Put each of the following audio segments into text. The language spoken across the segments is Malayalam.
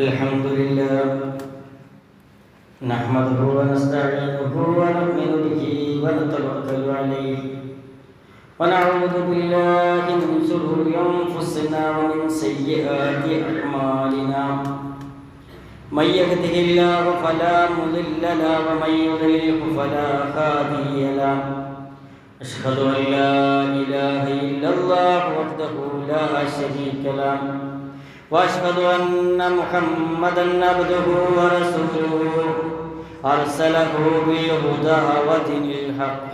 الحمد لله نحمده ونستعينه ونؤمن به ونتوكل عليه ونعوذ بالله من شرور أنفسنا ومن سيئات أعمالنا من يهده الله فلا مضل له ومن يضلل فلا هادي له أشهد أن لا إله إلا الله وحده لا شريك له وأشهد أن محمدًا عبده ورسوله أرسله بالهدى ودين الحق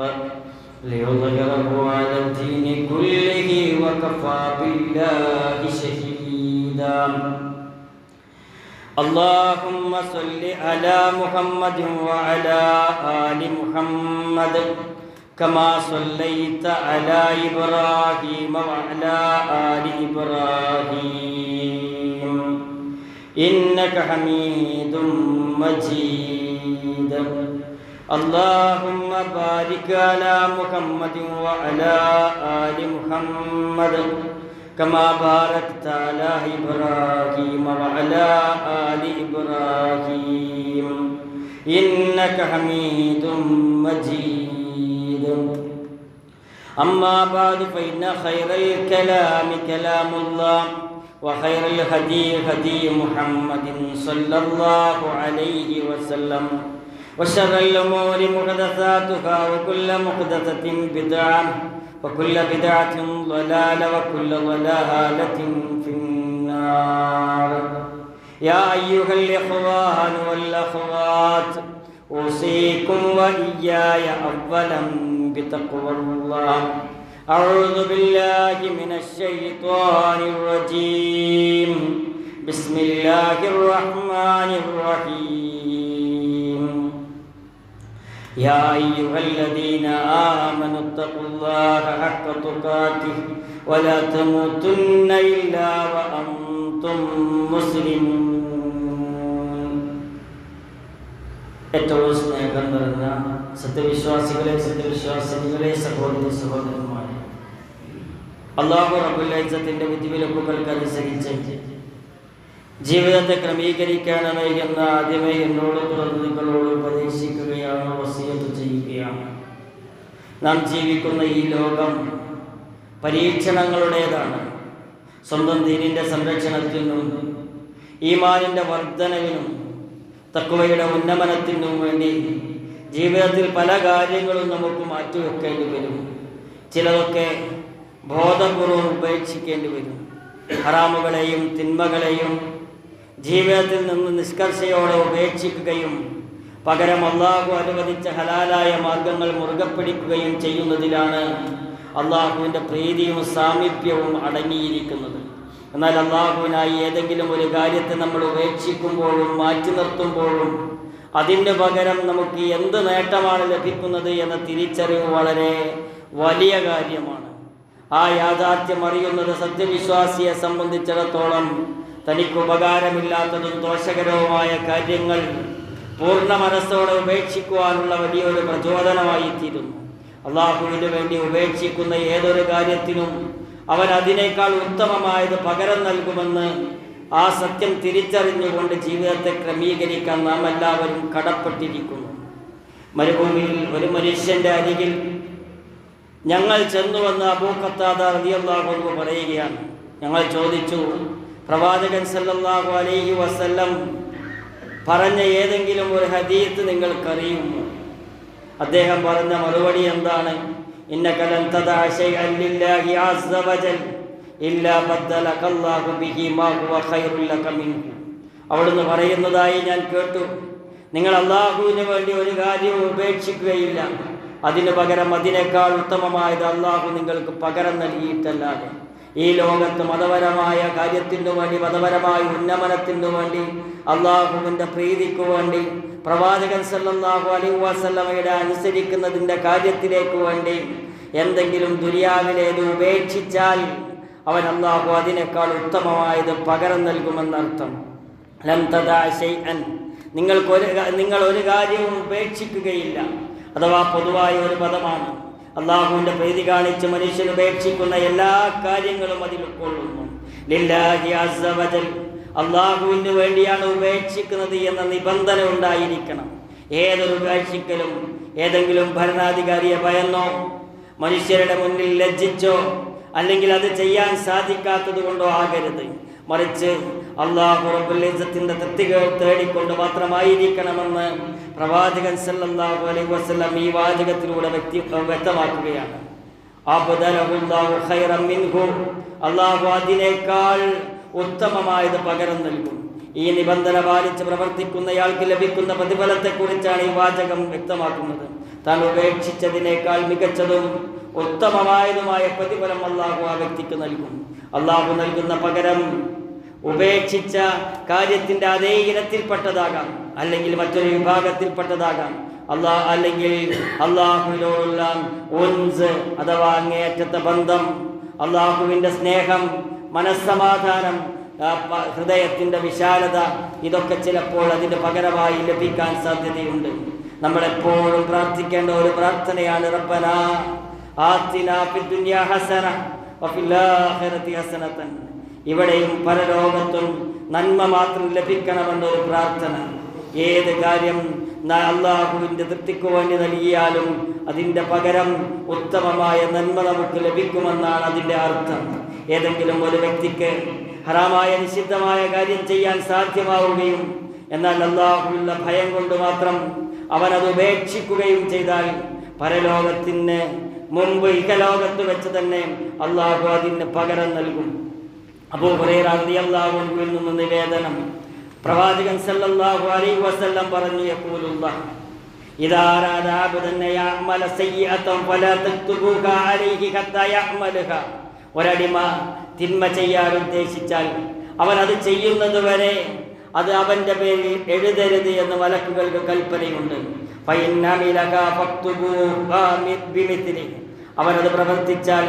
ليظهره على الدين كله وكفى بالله شهيدا اللهم صل على محمد وعلى آل محمد كما صليت على إبراهيم وعلى آل إبراهيم إنك حميد مجيد اللهم بارك على محمد وعلى آل محمد كما باركت على إبراهيم وعلى آل إبراهيم إنك حميد مجيد أما بعد فإن خير الكلام كلام الله وخير الهدي هدي محمد صلى الله عليه وسلم وشر الأمور محدثاتها وكل محدثة بدعة وكل بدعة ضلالة وكل ضلالة في النار يا أيها الإخوان والأخوات أوصيكم وإياي أولا بتقوى الله أعوذ بالله من الشيطان الرجيم بسم الله الرحمن الرحيم يا أيها الذين آمنوا اتقوا الله حق تقاته ولا تموتن إلا وأنتم مسلمون ഏറ്റവും സ്നേഹം നിറഞ്ഞ സത്യവിശ്വാസികളെ സത്യവിശ്വാസിനികളെ സഹോദരി സഹോദരന്മാരെ, അല്ലാഹു റബ്ബുൽ ഇസ്സത്തിന്റെ വിധിവിലക്കുകൾക്ക് അനുസരിച്ച് ജീവിതത്തെ ക്രമീകരിക്കാനാണ് എന്ന് ആദ്യമേ എന്നോട് തുറന്ന് നിങ്ങളോട് ഉപദേശിക്കുകയാണ്, വസിയത്ത് ചെയ്യുകയാണ്. നാം ജീവിക്കുന്ന ഈ ലോകം പരീക്ഷണങ്ങളുടേതാണ്. സ്വന്തം ദീനിന്റെ സംരക്ഷണത്തിനും ഈമാനിന്റെ വർധനവിനും തഖ്വയുടെ ഉന്നമനത്തിനും വേണ്ടി ജീവിതത്തിൽ പല കാര്യങ്ങളും നമുക്ക് മാറ്റിവെക്കേണ്ടി വരും. ചിലതൊക്കെ ബോധപൂർവം ഉപേക്ഷിക്കേണ്ടി വരും. ഹറാമുകളെയും തിന്മകളെയും ജീവിതത്തിൽ നിന്ന് നിഷ്കർഷയോടെ ഉപേക്ഷിക്കുകയും പകരം അള്ളാഹു അനുവദിച്ച ഹലാലായ മാർഗങ്ങൾ മുറുകെ പിടിക്കുകയും ചെയ്യുന്നതിലാണ് അള്ളാഹുവിൻ്റെ പ്രീതിയും സാമീപ്യവും അടങ്ങിയിരിക്കുന്നത്. എന്നാൽ അള്ളാഹുവിനായി ഏതെങ്കിലും ഒരു കാര്യത്തെ നമ്മൾ ഉപേക്ഷിക്കുമ്പോഴും മാറ്റി നിർത്തുമ്പോഴും അതിന് പകരം നമുക്ക് എന്ത് നേട്ടമാണ് ലഭിക്കുന്നത് എന്ന തിരിച്ചറിവ് വളരെ വലിയ കാര്യമാണ്. ആ യാഥാർത്ഥ്യം അറിയുന്നത് സത്യവിശ്വാസിയെ സംബന്ധിച്ചിടത്തോളം തനിക്ക് ഉപകാരമില്ലാത്തതും ദോഷകരവുമായ കാര്യങ്ങൾ പൂർണ്ണ മനസ്സോടെ ഉപേക്ഷിക്കുവാനുള്ള വലിയൊരു പ്രചോദനമായിത്തീരുന്നു. അള്ളാഹുവിന് വേണ്ടി ഉപേക്ഷിക്കുന്ന ഏതൊരു കാര്യത്തിനും അവൻ അതിനേക്കാൾ ഉത്തമമായത് പകരം നൽകുമെന്ന് ആ സത്യം തിരിച്ചറിഞ്ഞുകൊണ്ട് ജീവിതത്തെ ക്രമീകരിക്കാൻ നാം എല്ലാവരും കടപ്പെട്ടിരിക്കുന്നു. മരുഭൂമിയിൽ ഒരു മനുഷ്യന്റെ അരികിൽ ഞങ്ങൾ ചെന്നുവെന്ന് അബൂ ഖത്താദ റളിയല്ലാഹു അൻഹു പറയുകയാണ്. ഞങ്ങൾ ചോദിച്ചു, പ്രവാചകൻ സല്ലല്ലാഹു അലൈഹി വസല്ലം പറഞ്ഞ ഏതെങ്കിലും ഒരു ഹദീത്ത് നിങ്ങൾക്കറിയുമോ? അദ്ദേഹം പറഞ്ഞ മറുപടി എന്താണ്? ഇന്നക ലൻ തദഅ ശൈഅൻ ലില്ലാഹി അസ്സ വജൽ ഇല്ലാ ബദ്ദലക അല്ലാഹു ബിഹി മാ ഹുവ ഖൈറുൽ ലക മിൻഹു. അവിടുന്ന് പറയുന്നതായി ഞാൻ കേട്ടു, നിങ്ങൾ അല്ലാഹുവിന് വേണ്ടി ഒരു കാര്യവും ഉപേക്ഷിക്കുകയില്ല, അതിന് പകരം അതിനേക്കാൾ ഉത്തമമായത് അള്ളാഹു നിങ്ങൾക്ക് പകരം നൽകിയിട്ടല്ലാതെ. ഈ ലോകത്ത് മതപരമായ കാര്യത്തിനു വേണ്ടി, മതപരമായ ഉന്നമനത്തിനു വേണ്ടി, അള്ളാഹുവിൻ്റെ പ്രീതിക്കു വേണ്ടി, പ്രവാചകൻ സല്ലല്ലാഹു അലൈഹി വസല്ലമയുടെ അനുസരിക്കുന്നതിൻ്റെ കാര്യത്തിലേക്ക് വേണ്ടി എന്തെങ്കിലും ദുനിയാവിലേത് ഉപേക്ഷിച്ചാൽ അവൻ അള്ളാഹു അതിനേക്കാൾ ഉത്തമമായത് പകരം നൽകുമെന്നർത്ഥം. ലൻ തദഅ ശൈഅൻ, നിങ്ങൾ ഒരു കാര്യവും ഉപേക്ഷിക്കുകയില്ല. അഥവാ പൊതുവായ ഒരു പദമാണ്. അള്ളാഹുവിൻ്റെ പ്രീതി കാണിച്ച് മനുഷ്യൻ ഉപേക്ഷിക്കുന്ന എല്ലാ കാര്യങ്ങളും അതിൽ ഉൾക്കൊള്ളുന്നു. ലില്ലാഹി അസ്സ വജൽ, അള്ളാഹുവിന് വേണ്ടിയാണ് ഉപേക്ഷിക്കുന്നത് എന്ന നിബന്ധന ഉണ്ടായിരിക്കണം. ഏതൊരു ഉപേക്ഷിക്കലും ഏതെങ്കിലും ഭരണാധികാരിയെ ഭയന്നോ, മനുഷ്യരുടെ മുന്നിൽ ലജ്ജിച്ചോ, അല്ലെങ്കിൽ അത് ചെയ്യാൻ സാധിക്കാത്തത് കൊണ്ടോ ആകരുത്. മറിച്ച് അല്ലാഹു റബ്ബുൽ ഇസ്സത്തിന്റെ തൃപ്തികൾ തേടിക്കൊണ്ട് മാത്രമായിരിക്കണമെന്ന് പ്രവാചകൻ സല്ലല്ലാഹു അലൈഹി വസല്ലം ഈ വാചകത്തിലൂടെ വ്യക്തമാക്കുകയാണ്. അബ്ദലഹുല്ലാഹു ഖൈറൻ മിൻഹു, അല്ലാഹു അതിനേക്കാൾ ഉത്തമമായത് പകരം നൽകും. ഈ നിബന്ധന പാലിച്ച് പ്രവർത്തിക്കുന്നയാൾക്ക് ലഭിക്കുന്ന പ്രതിഫലത്തെക്കുറിച്ചാണ് ഈ വാചകം വ്യക്തമാക്കുന്നത്. താൻ ഉപേക്ഷിച്ചതിനേക്കാൾ മികച്ചതും ഉത്തമമായതുമായ പ്രതിഫലം അല്ലാഹു ആ വ്യക്തിക്ക് നൽകും. അല്ലാഹു നൽകുന്ന പകരം ഉപേക്ഷിച്ച കാര്യത്തിന്റെ അതേ ഇനത്തിൽപ്പെട്ടതാകാം, അല്ലെങ്കിൽ മറ്റൊരു വിഭാഗത്തിൽപ്പെട്ടതാകാം. അല്ലെങ്കിൽ അല്ലാഹുവിനോടുള്ള ഉൻസ് അഥവാ അങ്ങേയറ്റത്തെ ബന്ധം, അല്ലാഹുവിന്റെ സ്നേഹം, മനസ്സമാധാനം, ഹൃദയത്തിന്റെ വിശാലത, ഇതൊക്കെ ചിലപ്പോൾ അതിന്റെ പകരമായി ലഭിക്കാൻ സാധ്യതയുണ്ട്. നമ്മളെപ്പോഴും പ്രാർത്ഥിക്കേണ്ട ഒരു പ്രാർത്ഥനയാണ് റബ്ബനാ ആതിനാ ഫിദ്ദുനിയാ ഹസന വഫിൽ ആഖിറതി ഹസനതൻ. ഇവിടെയും പരലോകത്തും നന്മ മാത്രം ലഭിക്കണമെന്നൊരു പ്രാർത്ഥന. ഏത് കാര്യം അല്ലാഹുവിന്റെ തൃപ്തിക്ക് വേണ്ടി നൽകിയാലും അതിൻ്റെ പകരം ഉത്തമമായ നന്മ നമുക്ക് ലഭിക്കുമെന്നാണ് അതിൻ്റെ അർത്ഥം. ഏതെങ്കിലും ഒരു വ്യക്തിക്ക് ഹറാമായ നിഷിദ്ധമായ കാര്യം ചെയ്യാൻ സാധ്യമാവുകയും എന്നാൽ അല്ലാഹുവിലുള്ള ഭയം കൊണ്ട് മാത്രം അവനത് ഉപേക്ഷിക്കുകയും ചെയ്താൽ പരലോകത്തിന് മുമ്പ് ഇഹലോകത്ത് വെച്ച് തന്നെ അല്ലാഹു അതിന് പകരം നൽകും. അബൂ ഹുറൈറ റളിയല്ലാഹു അൻഹുവിൽ നിന്ന് നിവേദനം, പ്രവാചകൻ സല്ലല്ലാഹു അലൈഹി വസല്ലം പറഞ്ഞു, യഖൂലുല്ലാഹ് ഇദാ അറാദ അബ്ദൻ യഅമല സയ്യിഅതൻ ഫലാ തക്തുബൂഹാ അലൈഹി ഹത്താ യഅമലഹാ. ഒരടിമ തിന്മ ചെയ്യാൻ ഉദ്ദേശിച്ചാൽ അവൻ അത് ചെയ്യുന്നത് വരെ അത് അവന്റെ പേരിൽ എഴുതരുത് എന്ന് മലക്കുകൾക്ക് കൽപ്പനയുണ്ട്. അവനത് പ്രവർത്തിച്ചാൽ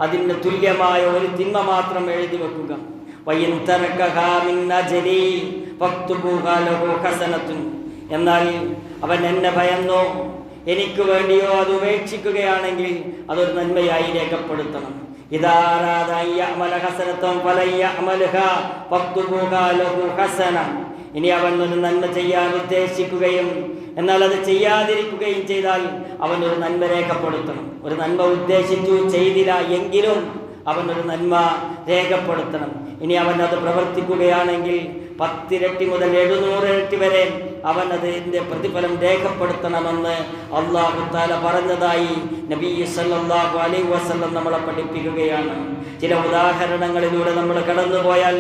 അതിന് തുല്യമായ ഒരു തിന്മ മാത്രം എഴുതി വെക്കുക. എന്നാൽ അവൻ എന്നെ ഭയന്നോ എനിക്ക് വേണ്ടിയോ അത് ഉപേക്ഷിക്കുകയാണെങ്കിൽ അതൊരു നന്മയായി രേഖപ്പെടുത്തണം. ഇനി അവൻ ഒരു നന്മ ചെയ്യാൻ ഉദ്ദേശിക്കുകയും എന്നാൽ അത് ചെയ്യാതിരിക്കുകയും ചെയ്താൽ അവനൊരു നന്മ രേഖപ്പെടുത്തണം. ഒരു നന്മ ഉദ്ദേശിച്ചു ചെയ്തില്ല എങ്കിലും അവനൊരു നന്മ രേഖപ്പെടുത്തണം. ഇനി അവൻ അത് പ്രവർത്തിക്കുകയാണെങ്കിൽ 10 ഇരട്ടി മുതൽ 700 ഇരട്ടി വരെ അവൻ അതിൻ്റെ പ്രതിഫലം രേഖപ്പെടുത്തണമെന്ന് അല്ലാഹു തആല പറഞ്ഞതായി നബി സല്ലല്ലാഹു അലൈഹി വസല്ലം നമ്മളെ പഠിപ്പിക്കുകയാണ്. ചില ഉദാഹരണങ്ങളിലൂടെ നമ്മൾ കടന്നുപോയാൽ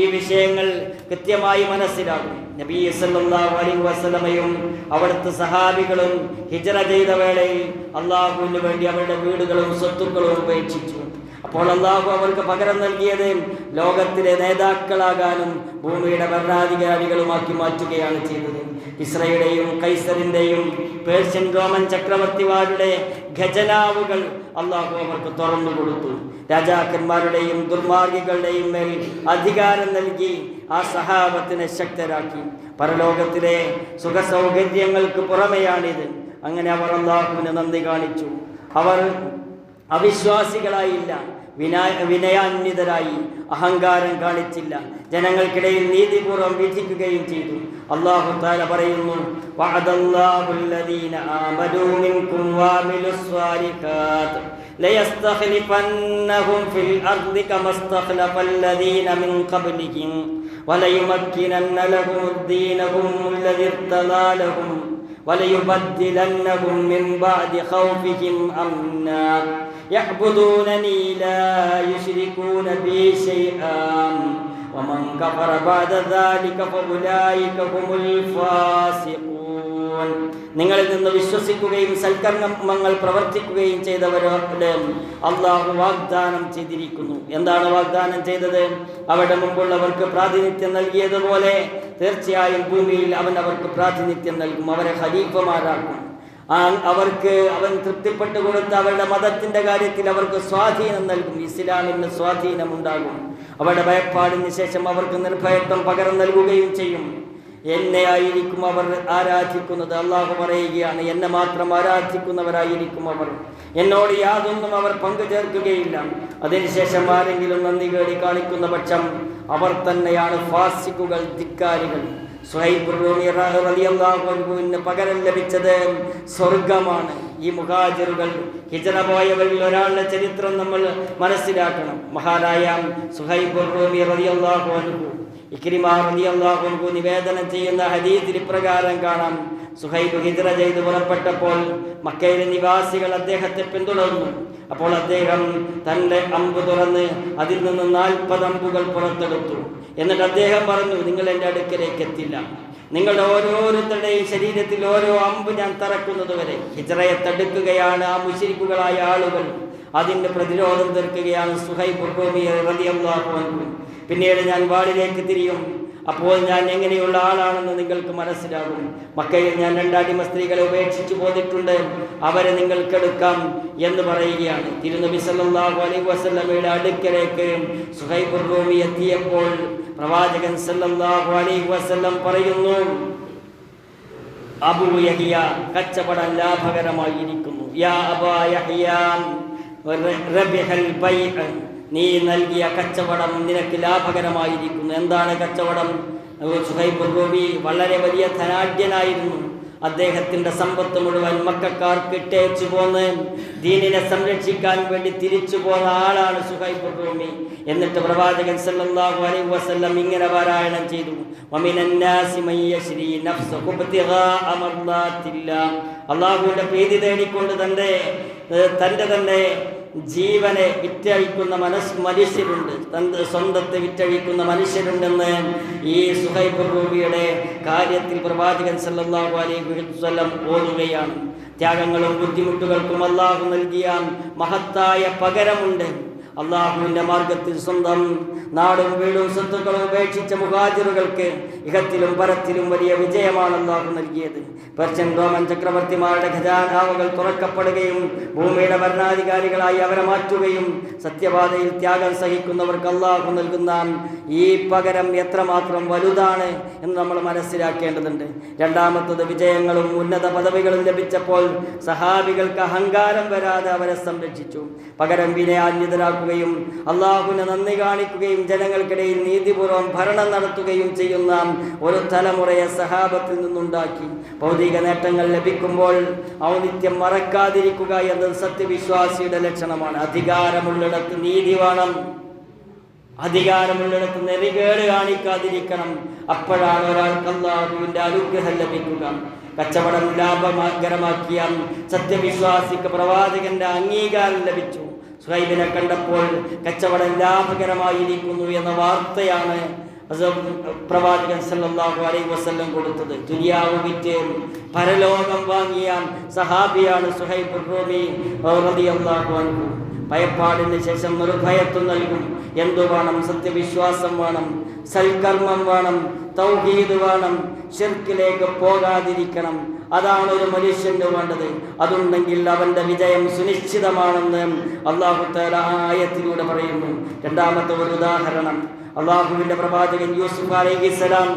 ഈ വിഷയങ്ങൾ കൃത്യമായി മനസ്സിലാകും. നബി സല്ലല്ലാഹു അലൈഹി വസല്ലമയും അവിടുത്തെ സഹാബികളും ഹിജ്റ ചെയ്ത വേളയിൽ അല്ലാഹുവിന് വേണ്ടി അവരുടെ വീടുകളും സ്വത്തുക്കളും ഉപേക്ഷിച്ചു. അപ്പോൾ അല്ലാഹു അവർക്ക് പകരം നൽകിയത് ലോകത്തിലെ നേതാക്കളാകാനും ഭൂമിയുടെ ഭരണാധികാരികളുമാക്കി മാറ്റുകയാണ് ചെയ്തത്. ഇസ്രയേലിന്റെയും കൈസറിന്റെയും പേർഷ്യൻ റോമൻ ചക്രവർത്തിമാരുടെ ഖജനാവുകൾ അല്ലാഹു അവർക്ക് തുറന്നു കൊടുത്തു. രാജാക്കന്മാരുടെയും ദുർമാർഗികളുടെയും മേൽ അധികാരം നൽകി ആ സഹാബത്തിനെ ശക്തരാക്കി. പരലോകത്തിലെ സുഖ സൗകര്യങ്ങൾക്ക് പുറമെയാണിത്. അങ്ങനെ അവർ അല്ലാഹുവിന് നന്ദി കാണിച്ചു. അവർ അവിശ്വാസികളായില്ല, വിനയാന്വിതരായി, അഹങ്കാരം കാണിച്ചില്ല, ജനങ്ങൾക്കിടയിൽ നീതിപൂർവ്വം വിധിക്കുകയും ചെയ്തു. അല്ലാഹു തആല പറയുന്നു, വഅദല്ലാഹുല്ലദീന ആമനൂ മിൻകും വഅമിലുസ്സാലിഹാത്ത് ലയസ്തഖ്ലിഫന്നഹും ഫിൽ അർളി കമസ്തഖ്ലഫല്ലദീന മിൻ ഖബ്ലിഹിം വലയുമക്കിനന്ന ലഹുദ്ദീനഹും അല്ലദീ ഇർതദാ ലഹും വലയുബദ്ദിലന്നഹും മിൻ ബഅദി ഖൗഫിഹിം അംനാ യഅ്ബുദൂനനി ലാ യുശ്രികൂന ബി ശൈഅൻ വമൻ കഫറ ബഅദ ദാലിക ഫഉലൈക ഹുമുൽ ഫാസിഖൂൻ. നിങ്ങളിൽ നിന്ന് വിശ്വസിക്കുകയും സൽക്കർമ്മങ്ങൾ പ്രവർത്തിക്കുകയും ചെയ്തവരോട് അല്ലാഹു വാഗ്ദാനം ചെയ്തിരിക്കുന്നു. എന്താണ് വാഗ്ദാനം ചെയ്തത്? അവരുടെ മുമ്പുള്ളവർക്ക് പ്രാതിനിധ്യം നൽകിയതുപോലെ തീർച്ചയായും ഭൂമിയിൽ അവൻ അവർക്ക് പ്രാതിനിധ്യം നൽകും. അവരെ ഖലീഫമാരാക്കും. അവർക്ക് അവൻ തൃപ്തിപ്പെട്ടു കൊടുത്ത അവരുടെ മതത്തിന്റെ കാര്യത്തിൽ അവർക്ക് സ്വാധീനം നൽകും. ഇസ്ലാമിന് സ്വാധീനമുണ്ടാകും. അവരുടെ ഭയപ്പാടിന് ശേഷം അവർക്ക് നിർഭയത്വം പകരം നൽകുകയും ചെയ്യും. എന്നെ ആയിരിക്കും അവർ ആരാധിക്കുന്നത്. അല്ലാഹു പറയുകയാണ്, എന്നെ മാത്രം ആരാധിക്കുന്നവരായിരിക്കും അവർ. എന്നോട് യാതൊന്നും അവർ പങ്കു ചേർക്കുകയില്ല. അതിനുശേഷം ആരെങ്കിലും നന്ദി കേടി കാണിക്കുന്ന പക്ഷം അവർ തന്നെയാണ് ഫാസിഖുകൾ, ധിക്കാരികൾ. സുഹൈബ് റൂമി റളിയല്ലാഹു അൻഹുവിന് പകരം ലഭിച്ചത് സ്വർഗമാണ്. ഈ മുഹാജിറുകൾ, ഹിജ്റ പോയവരിൽ ഒരാളുടെ ചരിത്രം നമ്മൾ മനസ്സിലാക്കണം. മഹാനായ സുഹൈബ് റൂമി റളിയല്ലാഹു അൻഹു, ഇക്രിമ റളിയല്ലാഹു അൻഹു നിവേദനം ചെയ്യുന്ന ഹദീസിൽ ഇപ്രകാരം കാണാം. സുഹൈബ് ഹിജ്റ ചെയ്ത് പുറപ്പെട്ടപ്പോൾ മക്കയിലെ നിവാസികൾ അദ്ദേഹത്തെ പിന്തുടർന്നു. അപ്പോൾ അദ്ദേഹം തൻ്റെ അമ്പ് തുറന്ന് അതിൽ നിന്ന് 40 അമ്പുകൾ പുറത്തെടുത്തു. എന്നിട്ട് അദ്ദേഹം പറഞ്ഞു, നിങ്ങൾ എൻ്റെ അടുക്കലേക്ക് എത്തില്ല. നിങ്ങളുടെ ഓരോരുത്തരുടെയും ശരീരത്തിൽ ഓരോ അമ്പ് ഞാൻ തറക്കുന്നത് വരെ ഹിജ്റയെ തടുക്കുകയാണ് ആ മുശ്രിക്കുകളായ ആളുകൾ. അതിൻ്റെ പ്രതിരോധം തീർക്കുകയാണ് സുഹൈബ് റൂമി റളിയല്ലാഹു അൻഹു. പിന്നീട് ഞാൻ വാളിലേക്ക് തിരിയും. അപ്പോൾ ഞാൻ എങ്ങനെയുള്ള ആളാണെന്ന് നിങ്ങൾക്ക് മനസ്സിലാകും. മക്കയിൽ ഞാൻ 2 അടിമ സ്ത്രീകളെ ഉപേക്ഷിച്ചു പോന്നിട്ടുണ്ട്, അവരെ നിങ്ങൾക്കെടുക്കാം എന്ന് പറയുകയാണ്. തിരുനബി സല്ലല്ലാഹു അലൈഹി വസല്ലമയുടെ അടുക്കലേക്ക് സുഹൈബ് റൂമി എത്തിയപ്പോൾ പ്രവാചകൻ സല്ലല്ലാഹു അലൈഹി വസല്ലം പറയുന്നു, അബൂ യഹ്യ, കച്ചവടം ലാഭകരമായിരിക്കുന്നു. യാ അബാ യഹ്യ റബിഹൽ ബൈഅ, നീ നൽകിയ കച്ചവടം നിനക്ക് ലാഭകരമായിരിക്കുന്നു. എന്താണ് കച്ചവടം? സുഹൈബ് റൂമി വളരെ വലിയ ധനാഢ്യനായിരുന്നു. അദ്ദേഹത്തിൻ്റെ സമ്പത്ത് മുഴുവൻ മക്കക്കാർക്ക് ഇട്ടേച്ചു പോന്ന് ദീനിനെ സംരക്ഷിക്കാൻ വേണ്ടി തിരിച്ചു പോന്ന ആളാണ് സുഹൈബ് റൂമി. എന്നിട്ട് പ്രവാചകൻ സല്ലല്ലാഹു അലൈഹി വസല്ലം ഇങ്ങനെ പാരായണം ചെയ്തു, വമിനന്നാസി മയ്യശ്രീ നഫ്സഹു ഇബ്തിഗാഅ മർദാത്തില്ലാഹ്, അല്ലാഹുവിൻ്റെ പ്രീതി തേടിക്കൊണ്ട് തൻ്റെ തന്നെ ജീവനെ വിറ്റഴിക്കുന്ന മനുഷ്യരുണ്ട്, തൻ്റെ സ്വന്തത്തെ വിറ്റഴിക്കുന്ന മനുഷ്യരുണ്ടെന്ന് ഈ സുഹൈബ് റൂമിയുടെ കാര്യത്തിൽ പ്രവാചകൻ സല്ലല്ലാഹു അലൈഹി വസല്ലം ഓതുകയാണ്. ത്യാഗങ്ങളും ബുദ്ധിമുട്ടുകൾക്കും അല്ലാഹു നൽകിയ മഹത്തായ പകരമുണ്ട്. അള്ളാഹുവിൻ്റെ മാർഗത്തിൽ സ്വന്തം നാടും വീടും സ്വത്തുക്കളും ഉപേക്ഷിച്ച മുഹാജിറുകൾക്ക് ഇഹത്തിലും പരത്തിലും വലിയ വിജയമാണ് അള്ളാഹു നൽകിയത്. പെർഷ്യൻ റോമൻ ചക്രവർത്തിമാരുടെ ഖജാനാവുകൾ തുറക്കപ്പെടുകയും ഭൂമിയുടെ ഭരണാധികാരികളായി അവരെ മാറ്റുകയും സത്യപാതയിൽ ത്യാഗം സഹിക്കുന്നവർക്ക് അള്ളാഹു നൽകുന്ന ഈ പകരം എത്രമാത്രം വലുതാണ് എന്ന് നമ്മൾ മനസ്സിലാക്കേണ്ടതുണ്ട്. രണ്ടാമത്തത്, വിജയങ്ങളും ഉന്നത പദവികളും ലഭിച്ചപ്പോൾ സഹാബികൾക്ക് അഹങ്കാരം വരാതെ അവരെ സംരക്ഷിച്ചു. പകരം വിനയാന്വിതരാക്കുകയും അള്ളാഹുവിന് നന്ദി കാണിക്കുകയും ജനങ്ങൾക്കിടയിൽ നീതിപൂർവ്വം ഭരണം നടത്തുകയും ചെയ്യുന്ന ഒരു തലമുറയെ സഹാബത്തിൽ നിന്നുണ്ടാക്കി. ഭൗതിക നേട്ടങ്ങൾ ലഭിക്കുമ്പോൾ ഔന്നിത്യം മറക്കാതിരിക്കുക എന്നത് സത്യവിശ്വാസിയുടെ ലക്ഷണമാണ്. അധികാരമുള്ളിടത്ത് നീതി വേണം, അധികാരമുള്ളിടത്ത് നെറികേട് കാണിക്കാതിരിക്കണം. അപ്പോഴാണ് ഒരാൾക്ക് അല്ലാഹുവിൻ്റെ അനുഗ്രഹം ലഭിക്കുക. കച്ചവടം ലാഭകരമാക്കിയ സത്യവിശ്വാസിക്ക് പ്രവാചകന്റെ അംഗീകാരം ലഭിച്ചു. സുഹൈബിനെ കണ്ടപ്പോൾ കച്ചവടം ലാഭകരമായിരിക്കുന്നു എന്ന വാർത്തയാണ് പ്രവാചകൻ സല്ലല്ലാഹു അലൈഹി വസല്ലം കൊടുത്തത്. ദുനിയാവ് വിറ്റ് പരലോകം വാങ്ങിയ സഹാബിയാണ് സുഹൈബ് റൂമി റളിയല്ലാഹു അൻഹു. ഭയപ്പാടിന് ശേഷം നിർഭയത്വം നൽകും. എന്തു വേണം? സത്യവിശ്വാസം വേണം, സൽക്കർമ്മം വേണം, തൗഹീദ് വേണം, ശിർക്കിലേക്ക് പോകാതിരിക്കണം. അതാണ് ഒരു മനുഷ്യന് വേണ്ടത്. അതുണ്ടെങ്കിൽ അവൻ്റെ വിജയം സുനിശ്ചിതമാണെന്ന് അല്ലാഹു തആല ആയത്തിലൂടെ പറയുന്നു. രണ്ടാമത്തെ ഒരു ഉദാഹരണം, അല്ലാഹുവിൻ്റെ പ്രവാചകൻ യൂസുഫ് അലൈഹിസ്സലാം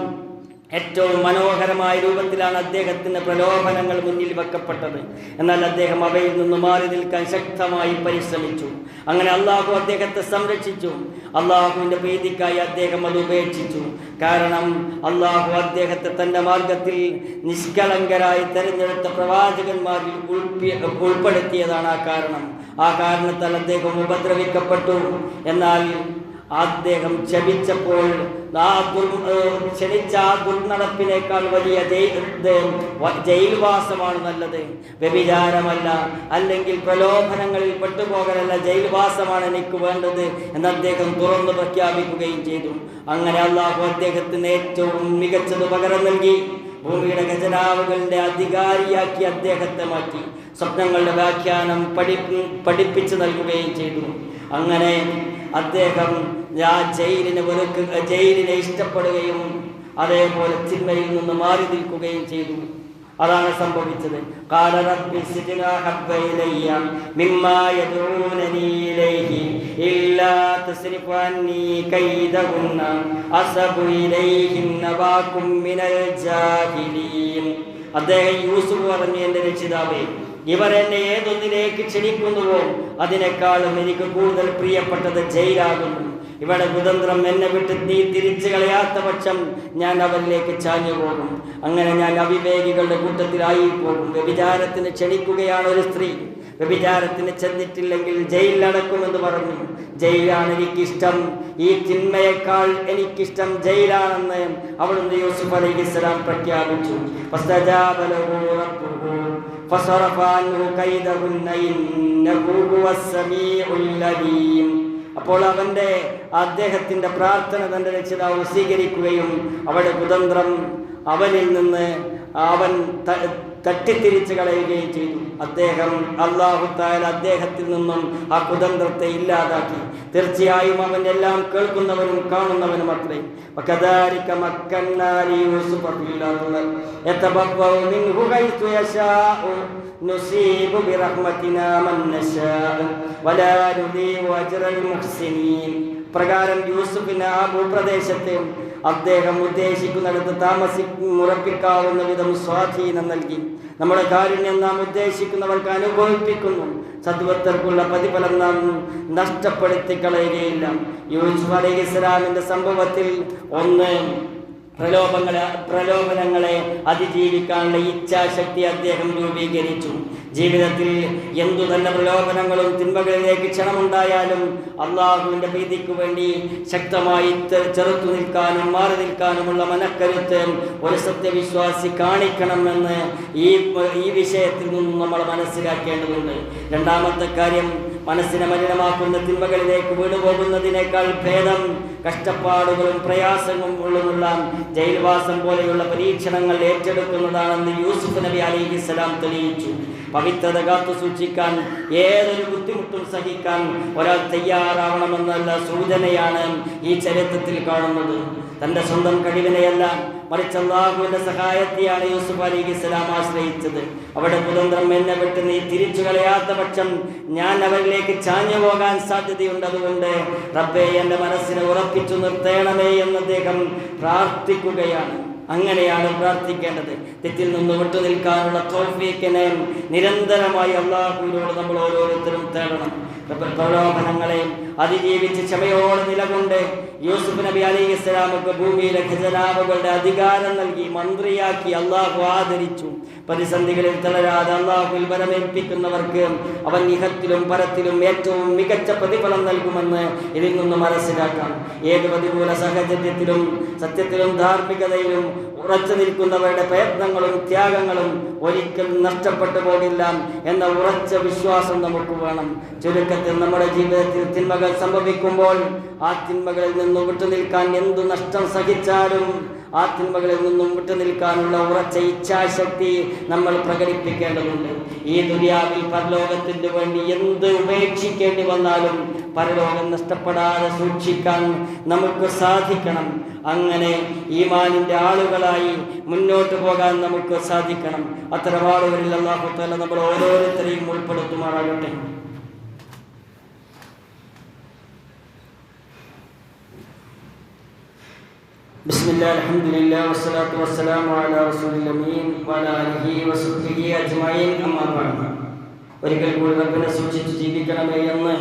ഏറ്റവും മനോഹരമായ രൂപത്തിലാണ് അദ്ദേഹത്തിന് പ്രലോഭനങ്ങൾ മുന്നിൽ വെക്കപ്പെട്ടത്. എന്നാൽ അദ്ദേഹം അവയിൽ നിന്ന് മാറി നിൽക്കാൻ ശക്തമായി പരിശ്രമിച്ചു. അങ്ങനെ അള്ളാഹു അദ്ദേഹത്തെ സംരക്ഷിച്ചു. അള്ളാഹുവിൻ്റെ പ്രീതിക്കായി അദ്ദേഹം അത് ഉപേക്ഷിച്ചു. കാരണം അള്ളാഹു അദ്ദേഹത്തെ തൻ്റെ മാർഗത്തിൽ നിഷ്കളങ്കരായി തെരഞ്ഞെടുത്ത പ്രവാചകന്മാരിൽ ഉൾപ്പെടുത്തിയതാണ് ആ കാരണത്താൽ അദ്ദേഹം ഉപദ്രവിക്കപ്പെട്ടു. എന്നാൽ അദ്ദേഹം ക്ഷമിച്ചപ്പോൾ ക്ഷണിച്ച ആ ദുർനടപ്പിനേക്കാൾ വലിയ ജയിൽവാസമാണ് നല്ലത്, വ്യഭിചാരമല്ല, അല്ലെങ്കിൽ പ്രലോഭനങ്ങളിൽ പെട്ടുപോകലല്ല, ജയിൽവാസമാണ് എനിക്ക് വേണ്ടത് എന്ന് അദ്ദേഹം തുറന്നു പ്രഖ്യാപിക്കുകയും ചെയ്തു. അങ്ങനെ അള്ളാഹു അദ്ദേഹത്തിന് ഏറ്റവും മികച്ചത് പകരം നൽകി. ഭൂമിയുടെ ഖജനാവുകളുടെ അധികാരിയാക്കി അദ്ദേഹത്തെ മാറ്റി. സ്വപ്നങ്ങളുടെ വ്യാഖ്യാനം പഠിപ്പിച്ചു നൽകുകയും ചെയ്തു. അങ്ങനെ അദ്ദേഹം ആ ജയിലിനെ ഇഷ്ടപ്പെടുകയും അതേപോലെ തിന്മയിൽ നിന്ന് മാറി നിൽക്കുകയും ചെയ്തു. അതാണ് സംഭവിച്ചത്. ഖാല റബ്ബി സിജ്ന ഹബ്ബ ഇലയ്യ മിമ്മാ യദഊനനി ഇലൈഹി ഇല്ലാ തസ്രിഫ് അന്നി കൈദഹുന്ന അസബു ഇലൈഹിന്ന വകും മിനൽ ജാഹിലീൻ. അദ്ദേഹം യൂസുഫ് പറഞ്ഞു, എൻ്റെ രക്ഷിതാവേ, ഇവർ എന്നെ ഏതൊന്നിലേക്ക് ക്ഷണിക്കുന്നുവോ അതിനേക്കാളും എനിക്ക് കൂടുതൽ പ്രിയപ്പെട്ടത് ജയിലാകുന്നു. ഇവിടെ കുതന്ത്രം എന്നെ വിട്ട് നീ തിരിച്ചു കളയാത്ത പക്ഷം ഞാൻ അവരിലേക്ക് ചാഞ്ഞു പോകും. അങ്ങനെ ഞാൻ അവിവേകികളുടെ കൂട്ടത്തിലായി പോകും. വ്യഭിചാരത്തിന് ക്ഷണിക്കുകയാണ് ഒരു സ്ത്രീ. വ്യഭിചാരത്തിന് ചെന്നിട്ടില്ലെങ്കിൽ ജയിലിലടക്കുമെന്ന് പറഞ്ഞു. ജയിലാണ് എനിക്കിഷ്ടം, ഈ തിന്മയേക്കാൾ എനിക്കിഷ്ടം ജയിലാണെന്ന് അവിടുന്ന് യൂസുഫ് അലൈഹിസ്സലാം പ്രഖ്യാപിച്ചു. അപ്പോൾ അദ്ദേഹത്തിന്റെ പ്രാർത്ഥന തന്റെ രക്ഷിതാവ് സ്വീകരിക്കുകയും അവരുടെ കുതന്ത്രം അവനിൽ നിന്ന് അവൻ തട്ടിത്തിരിച്ചു കളയുകയും ചെയ്തു. അല്ലാഹു തആല അദ്ദേഹത്തിൽ നിന്നും ആ കുതന്ത്രത്തെ ഇല്ലാതാക്കി. തീർച്ചയായും അവൻ എല്ലാം കേൾക്കുന്നവനും കാണുന്നവനും അത്രേ. വകദാലിക മക്കന്നാ ലിയൂസുഫ ഫിൽ അർളി യതബവ്വഉ മിൻഹു ഹൈതു യശാഉ നുസീബു ബിറഹ്മതിനാ മൻ നശാഉ വലാ നുദീഉ അജ്റൽ മുഹ്സിനീൻ. പ്രകാരം യൂസുഫിന് ആ ഭൂപ്രദേശത്തെ അദ്ദേഹം ഉദ്ദേശിക്കുന്നിടത്ത് ഉറപ്പിക്കാവുന്ന വിധം സ്വാധീനം നൽകി. നമ്മുടെ കാരുണ്യം നാം ഉദ്ദേശിക്കുന്നവർക്ക് അനുഭവിപ്പിക്കുന്നു. സദ്വത്തർക്കുള്ള പ്രതിഫലം നാം നഷ്ടപ്പെടുത്തി കളയുകയില്ല. യൂസുഫ് അലൈഹിസ്സലാമിന്റെ സംഭവത്തിൽ ഒന്ന്, പ്രലോഭനങ്ങളെ അതിജീവിക്കാനുള്ള ഇച്ഛാശക്തി അദ്ദേഹം രൂപീകരിച്ചു. ജീവിതത്തിൽ എന്തു തന്നെ പ്രലോഭനങ്ങളും തിന്മകളിലേക്ക് ക്ഷണമുണ്ടായാലും അള്ളാഹുവിൻ്റെ പ്രീതിക്ക് വേണ്ടി ശക്തമായി ചെറുത്തു നിൽക്കാനും മാറി നിൽക്കാനുമുള്ള മനക്കരുത്ത് ഒരു സത്യവിശ്വാസി കാണിക്കണമെന്ന് ഈ വിഷയത്തിൽ നിന്നും നമ്മൾ മനസ്സിലാക്കേണ്ടതുണ്ട്. രണ്ടാമത്തെ കാര്യം, മനസ്സിനെ മലിനമാക്കുന്ന തിന്മകളിലേക്ക് വീണുപോകുന്നതിനേക്കാൾ ഭേദം കഷ്ടപ്പാടുകളും പ്രയാസങ്ങളുമുള്ള ജയിൽവാസം പോലെയുള്ള പരീക്ഷണങ്ങൾ ഏറ്റെടുക്കുന്നതാണെന്ന് യൂസുഫ് നബി അലൈഹിസ്സലാം തെളിയിച്ചു. പവിത്രത കാത്തു സൂക്ഷിക്കാൻ, ഏതൊരു ബുദ്ധിമുട്ടും സഹിക്കാൻ ഒരാൾ തയ്യാറാവണമെന്നുള്ള സൂചനയാണ് ഈ ചരിത്രത്തിൽ കാണുന്നത്. തൻ്റെ സ്വന്തം കഴിവിനെയല്ല, മറിച്ച് അല്ലാഹുവിൻ്റെ സഹായത്തെയാണ് യൂസുഫ് അലൈഹിസ്സലാം ആശ്രയിച്ചത്. അവിടെ കുതന്ത്രം എന്നെ വിട്ട് നീ തിരിച്ചു കളയാത്ത പക്ഷം ഞാൻ അവരിലേക്ക് ചാഞ്ഞു പോകാൻ സാധ്യതയുണ്ട്. അതുകൊണ്ട് റബ്ബേ, എൻ്റെ മനസ്സിനെ ഉറപ്പിച്ചു നിർത്തേണമേ എന്ന് അദ്ദേഹം പ്രാർത്ഥിക്കുകയാണ്. അങ്ങനെയാണ് പ്രാർത്ഥിക്കേണ്ടത്. തെറ്റിൽ നിന്ന് വിട്ടു നിൽക്കാനുള്ള തൗഫീഖിനെ നിരന്തരമായി അല്ലാഹുവിനോട് നമ്മൾ ഓരോരുത്തരും തേടണം. പ്രലോഭനങ്ങളെ അതിജീവിച്ച് ക്ഷമയോടെ നിലകൊണ്ട് യൂസുഫ് നബി അലൈഹിസ്സലാമക്ക് ഭൂമിയിലെ ഖജനാവുകളുടെ അധികാരം നൽകി മന്ത്രിയാക്കി അള്ളാഹു ആദരിച്ചു. പ്രതിസന്ധികളിൽ തളരാതെ അള്ളാഹുവിൽ ബലമേൽപ്പിക്കുന്നവർക്ക് അവൻ ഇഹത്തിലും പരത്തിലും ഏറ്റവും മികച്ച പ്രതിഫലം നൽകുമെന്ന് ഇതിൽ നിന്ന് മനസ്സിലാക്കാം. ഏത് പ്രതികൂല സാഹചര്യത്തിലും സത്യത്തിലും ധാർമ്മികതയിലും ഉറച്ചു നിൽക്കുന്നവരുടെ പ്രയത്നങ്ങളും ത്യാഗങ്ങളും ഒരിക്കലും നഷ്ടപ്പെട്ടു പോകില്ല എന്ന ഉറച്ച വിശ്വാസം നമുക്ക് വേണം. ചുരുക്കത്തിൽ, നമ്മുടെ ജീവിതത്തിൽ തിന്മകൾ സംഭവിക്കുമ്പോൾ ആ തിന്മകളിൽ നിന്നും വിട്ടുനിൽക്കാൻ എന്തു നഷ്ടം സഹിച്ചാലും ആ തിന്മകളിൽ നിന്നും വിട്ടുനിൽക്കാനുള്ള ഉറച്ച ഇച്ഛാശക്തി നമ്മൾ പ്രകടിപ്പിക്കേണ്ടതുണ്ട്. ഈ ദുനിയാവിൽ പരലോകത്തിന് വേണ്ടി എന്ത് ഉപേക്ഷിക്കേണ്ടി വന്നാലും പരലോകം നഷ്ടപ്പെടാതെ സൂക്ഷിക്കാൻ നമുക്ക് സാധിക്കണം. അങ്ങനെ ഈമാനിൻ്റെ ആളുകളായി മുന്നോട്ട് പോകാൻ നമുക്ക് സാധിക്കണം. അത്തരം ആളുകളിൽ അല്ലാഹു തആല നമ്മൾ ഓരോരുത്തരെയും ഉൾപ്പെടുത്തുമാറാകട്ടെ. ബിസ്മില്ലാ, അൽഹംദുലില്ലാ, വസ്സലാത്തു വസ്സലാമു അലാ റസൂലിൽ അമീൻ വഅലാ ആലിഹി വസഹ്ബിഹി അജ്മഈൻ. അമ്മാ ബഅദ്. ഒരിക്കൽ കൂടി റബ്ബിനെ സൂക്ഷിച്ച് ജീവിക്കണമേ എന്ന്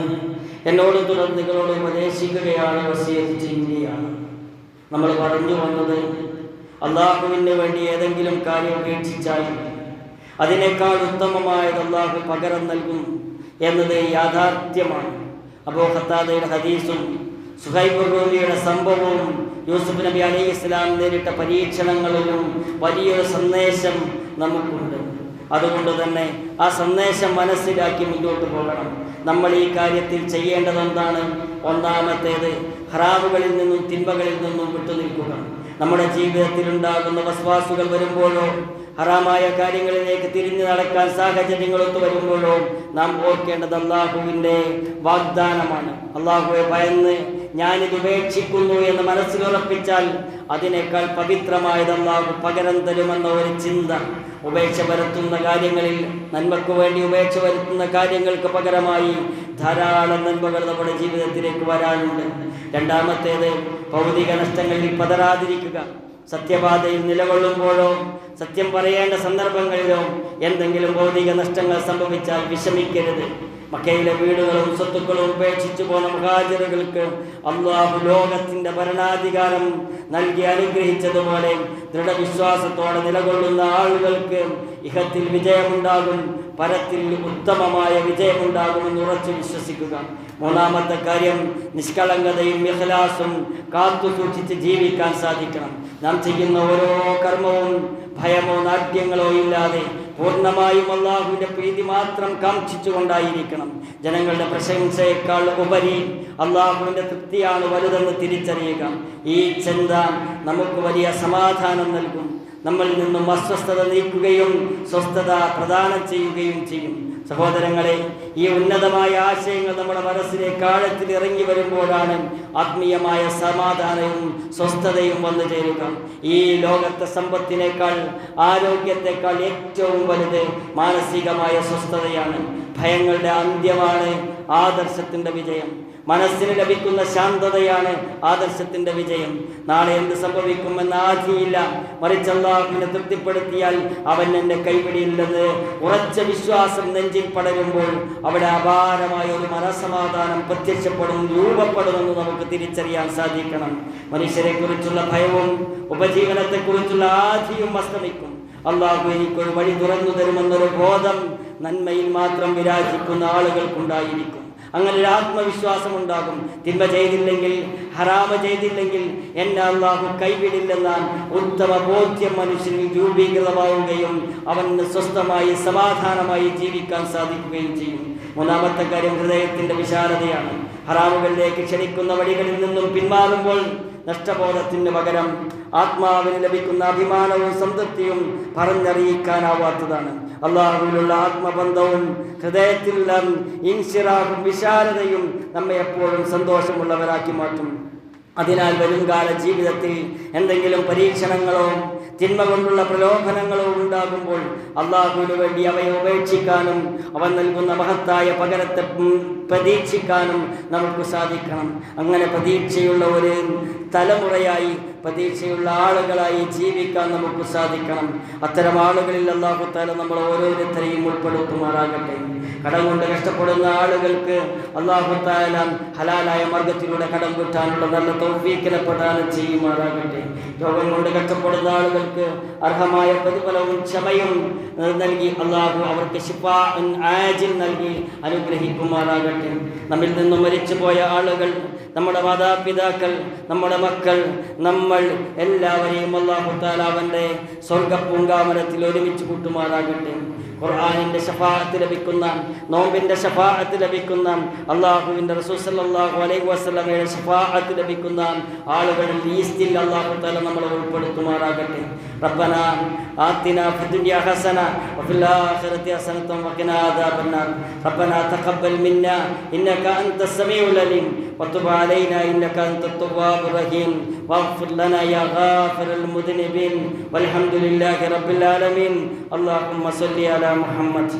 എന്നോട് തുടർന്ന് നിങ്ങളോട് ഉപദേശിക്കുകയാണ്, വസിയത്ത് ചെയ്യുകയാണ്. നമ്മൾ പറഞ്ഞു വന്നത്, അള്ളാഹുവിന് വേണ്ടി ഏതെങ്കിലും കാര്യം ഉപേക്ഷിച്ചാൽ അതിനേക്കാൾ ഉത്തമമായത് അള്ളാഹു പകരം നൽകും എന്നത് യാഥാർത്ഥ്യമാണ്. അബൂ ഖത്താദയുടെ ഹദീസും സുഹൈബ് റൂമിയുടെ സംഭവവും യൂസുഫ് നബി അലൈഹിസ്സലാം നേരിട്ട പരീക്ഷണങ്ങളിലും വലിയൊരു സന്ദേശം നമുക്കുണ്ട്. അതുകൊണ്ട് തന്നെ ആ സന്ദേശം മനസ്സിലാക്കി മുന്നോട്ട് പോകണം. നമ്മൾ ഈ കാര്യത്തിൽ ചെയ്യേണ്ടത് എന്താണ്? ഒന്നാമത്തേത്, ഹറാമുകളിൽ നിന്നും തിന്മകളിൽ നിന്നും വിട്ടുനിൽക്കുക. നമ്മുടെ ജീവിതത്തിൽ ഉണ്ടാകുന്ന വസ്വാസുകൾ വരുമ്പോഴോ ഹറാമായ കാര്യങ്ങളിലേക്ക് തിരിഞ്ഞു നടക്കാൻ സാഹചര്യങ്ങൾ ഒത്തു വരുമ്പോഴോ നാം ഓർക്കേണ്ടത് അള്ളാഹുവിൻ്റെ വാഗ്ദാനമാണ്. അള്ളാഹുവെ ഭയന്ന് ഞാനിത് ഉപേക്ഷിക്കുന്നു എന്ന് മനസ്സിലുറപ്പിച്ചാൽ അതിനേക്കാൾ പവിത്രമായത് അള്ളാഹു പകരം തരുമെന്ന ഒരു ചിന്ത. ഉപേക്ഷ വരുത്തുന്ന കാര്യങ്ങളിൽ, നന്മയ്ക്ക് വേണ്ടി ഉപേക്ഷ വരുത്തുന്ന കാര്യങ്ങൾക്ക് പകരമായി ധാരാളം നന്മകൾ നമ്മുടെ ജീവിതത്തിലേക്ക് വരാനുണ്ട്. രണ്ടാമത്തേത്, ഭൗതിക നഷ്ടങ്ങളിൽ പതറാതിരിക്കുക. സത്യപാതയിൽ നിലകൊള്ളുമ്പോഴോ സത്യം പറയേണ്ട സന്ദർഭങ്ങളിലോ എന്തെങ്കിലും ഭൗതിക നഷ്ടങ്ങൾ സംഭവിച്ചാൽ വിഷമിക്കരുത്. മക്കയിലെ വീടുകളും സ്വത്തുക്കളും ഉപേക്ഷിച്ചു പോന്ന മുഹാജിറുകൾക്ക് അള്ളാഹു ലോകത്തിന്റെ ഭരണാധികാരം നൽകി അനുഗ്രഹിച്ചതുപോലെ ദൃഢവിശ്വാസത്തോടെ നിലകൊള്ളുന്ന ആളുകൾക്ക് ഇഹത്തിൽ വിജയമുണ്ടാകും, പരത്തിൽ ഉത്തമമായ വിജയമുണ്ടാകുമെന്ന് ഉറച്ചു വിശ്വസിക്കുക. മൂന്നാമത്തെ കാര്യം, നിഷ്കളങ്കതയും ഇഖ്ലാസും കാത്തു സൂക്ഷിച്ച് ജീവിക്കാൻ സാധിക്കണം. നാം ചെയ്യുന്ന ഓരോ കർമ്മവും ഭയമോ നാട്യങ്ങളോ ഇല്ലാതെ പൂർണ്ണമായും അള്ളാഹുവിൻ്റെ പ്രീതി മാത്രം കാക്ഷിച്ചുകൊണ്ടായിരിക്കണം. ജനങ്ങളുടെ പ്രശംസയേക്കാൾ ഉപരി അള്ളാഹുവിൻ്റെ തൃപ്തിയാണ് വലുതെന്ന് തിരിച്ചറിയുക. ഈ ചിന്ത നമുക്ക് വലിയ സമാധാനം നൽകും, നമ്മളിൽ നിന്നും അസ്വസ്ഥത നീക്കുകയും സ്വസ്ഥത പ്രദാനം ചെയ്യുകയും ചെയ്യും. സഹോദരങ്ങളെ, ഈ ഉന്നതമായ ആശയങ്ങൾ നമ്മുടെ മനസ്സിലേക്ക് ആഴത്തിൽ ഇറങ്ങി വരുമ്പോഴാണ് ആത്മീയമായ സമാധാനവും സ്വസ്ഥതയും വന്നു ചേരുക. ഈ ലോകത്തെ സമ്പത്തിനേക്കാൾ ആരോഗ്യത്തെക്കാൾ ഏറ്റവും വലുത് മാനസികമായ സ്വസ്ഥതയാണ്. ഭയങ്ങളുടെ അന്ത്യമാണ് ആദർശത്തിൻ്റെ വിജയം. മനസ്സിന് ലഭിക്കുന്ന ശാന്തതയാണ് ആദർശത്തിൻ്റെ വിജയം. നാളെ എന്ത് സംഭവിക്കുമെന്ന ആധിയില്ല, മറിച്ച് അല്ലാഹുവിനെ തൃപ്തിപ്പെടുത്തിയാൽ അവൻ എന്നെ കൈപിടിയില്ലെന്ന് ഉറച്ച വിശ്വാസം നെഞ്ചിൽ പടരുമ്പോൾ അവിടെ അപാരമായ ഒരു മനസമാധാനം പ്രത്യക്ഷപ്പെടും, രൂപപ്പെടുമെന്ന് നമുക്ക് തിരിച്ചറിയാൻ സാധിക്കണം. മനുഷ്യരെ കുറിച്ചുള്ള ഭയവും ഉപജീവനത്തെക്കുറിച്ചുള്ള ആധിയും അസ്തമിക്കും. അല്ലാഹു എനിക്കൊരു വഴി തുറന്നു തരുമെന്നൊരു ബോധം നന്മയിൽ മാത്രം വിരാജിക്കുന്ന ആളുകൾക്കുണ്ടായിരിക്കും. അങ്ങനെ ഒരു ആത്മവിശ്വാസം ഉണ്ടാകും. തിന്മ ചെയ്തില്ലെങ്കിൽ, ഹറാമ് ചെയ്തില്ലെങ്കിൽ എന്നെ അല്ലാഹു കൈവിടില്ലെന്ന ഉത്തമ ബോധ്യം മനുഷ്യനിൽ രൂപീകൃതമാവുകയും അവന് സ്വസ്ഥമായി സമാധാനമായി ജീവിക്കാൻ സാധിക്കുകയും ചെയ്യും. മൂന്നാമത്തെ കാര്യം, ഹൃദയത്തിൻ്റെ വിശാലതയാണ്. ഹറാമുകളിലേക്ക് ക്ഷണിക്കുന്ന വഴികളിൽ നിന്നും പിന്മാറുമ്പോൾ നഷ്ടബോധത്തിന് പകരം ആത്മാവിന് ലഭിക്കുന്ന അഭിമാനവും സംതൃപ്തിയും പറഞ്ഞറിയിക്കാനാവാത്തതാണ്. അള്ളാഹുവിലുള്ള ആത്മബന്ധവും ഹൃദയത്തിലുള്ള ഇൻഷിറാഹും വിശാലതയും നമ്മെ എപ്പോഴും സന്തോഷമുള്ളവരാക്കി മാറ്റും. അതിനാൽ വരുംകാല ജീവിതത്തിൽ എന്തെങ്കിലും പരീക്ഷണങ്ങളോ തിന്മ കൊണ്ടുള്ള പ്രലോഭനങ്ങളോ ഉണ്ടാകുമ്പോൾ അള്ളാഹുവിനു വേണ്ടി അവയെ ഉപേക്ഷിക്കാനും അവൻ നൽകുന്ന മഹത്തായ പകരത്തെ പ്രതീക്ഷിക്കാനും നമുക്ക് സാധിക്കണം. അങ്ങനെ പ്രതീക്ഷയുള്ള ഒരു തലമുറയായി, പ്രതീക്ഷയുള്ള ആളുകളായി ജീവിക്കാൻ നമുക്ക് സാധിക്കണം. അത്തരം ആളുകളിൽ അല്ലാഹു തആല നമ്മൾ ഓരോരുത്തരെയും ഉൾപ്പെടുത്തുമാറാകട്ടെ. കടം കൊണ്ട് കഷ്ടപ്പെടുന്ന ആളുകൾക്ക് അല്ലാഹു തആല ഹലാലായ മാർഗത്തിലൂടെ കടം വീട്ടാനുള്ള നല്ല തൗഫീഖിനെ പ്രദാനം ചെയ്യുമാറാകട്ടെ. രോഗം കൊണ്ട് കഷ്ടപ്പെടുന്ന ആളുകൾക്ക് അർഹമായ പ്രതിഫലവും ക്ഷമയും നൽകി അല്ലാഹു അവർക്ക് ശിഫാഉൻ ആജിൽ നൽകി അനുഗ്രഹിക്കുമാറാകട്ടെ. നമ്മിൽ നിന്നും മരിച്ചുപോയ ആളുകൾ, നമ്മുടെ മാതാപിതാക്കൾ, നമ്മുടെ മക്കൾ, നമ്മൾ എല്ലാവരെയും അല്ലാഹു തആല അവൻ്റെ സ്വർഗ്ഗപൂങ്കാവനത്തിൽ ഒരുമിച്ച് കൂട്ടുമാറാകട്ടെ. ഖുർആനിൻ്റെ ശഫാഅത്ത് ലഭിക്കുന്ന, നോമ്പിൻ്റെ ശഫാഅത്ത് ലഭിക്കുന്ന, അല്ലാഹുവിൻ്റെ റസൂൽ സല്ലല്ലാഹു അലൈഹി വസല്ലമയുടെ ശഫാഅത്ത് ലഭിക്കുന്ന ആളുകളിൽ ലിസ്റ്റിൽ അല്ലാഹു തആല നമ്മളെ ഉൾപ്പെടുത്തുമാറാകട്ടെ. റബ്ബനാ ആതിനാ ഫിദ്ദുനിയ ഹസന വഫിൽ ആഖിറതി ഹസനതൻ വഖിനാ അദാബന്നാർ. റബ്ബനാ തഖബ്ബൽ മിന്നാ ഇന്നക അൻതസ് സമീഉൽ അലീം വതുബ് അലൈനാ ഇന്നക അൻതത് തവ്വാബുർ റഹീം വഗ്ഫിർ ലനാ യാ ഗാഫിറൽ മുദ്നിബീൻ വൽഹംദുലില്ലാഹി റബ്ബിൽ ആലമീൻ. അല്ലാഹുമ്മ സ്വല്ലി അലാ മുഹമ്മദ്.